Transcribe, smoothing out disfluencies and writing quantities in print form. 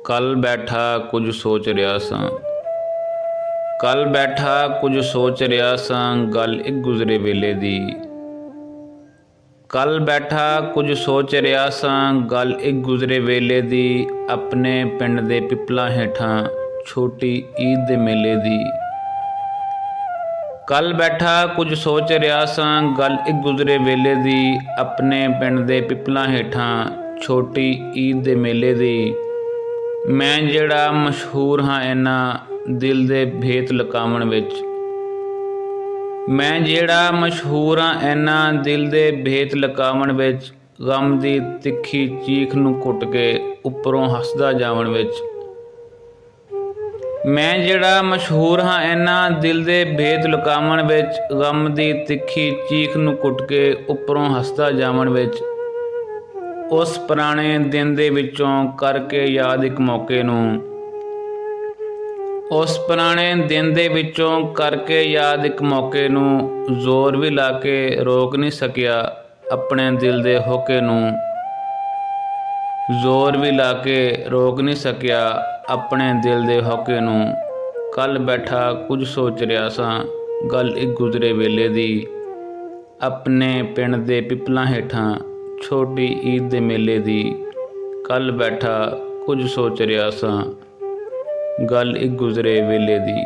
कल बैठा कुछ सोच रहा सां। कल बैठा कुछ सोच रहा सां, गल एक गुजरे वेले दी। कल बैठा कुछ सोच रहा सां, गल एक गुजरे वेले दी। अपने पिंड दे पिपला हेठां छोटी ईद दे मेले दी। कल बैठा कुछ सोच रहा सां, गल एक गुजरे वेले दी। अपने पिंड दे पिपला हेठां छोटी ईद दे मेले दी। मैं जिहड़ा मशहूर हाँ इन्हां दिल दे भेत लुकावण विच। मैं जिहड़ा मशहूर हाँ इन्हां दिल दे भेत लुकावण विच। गम दी तिखी चीख नूं घुट के उपरों हसदा जावण विच। मैं जिहड़ा मशहूर हाँ इन्हां दिल दे भेत लुकावण विच। गम दी तिखी चीख नूं घुट के उपरों हसदा जावण विच। उस पुराने दिन दे विचों करके याद एक मौके नूं। उस पुराने दिन दे विचों करके याद एक मौके नूं। जोर भी ला के रोक नहीं सकिया अपने दिल दे होके नूं। जोर भी ला के रोक नहीं सकिया अपने दिल दे होके नूं। कल बैठा कुछ सोच रहा सां, गल एक गुजरे वेले दी। अपने पिंड दे पिपला हेठां छोटी ईद दे मेले दी। कल बैठा कुछ सोच रहा सां, गल एक गुजरे वेले दी।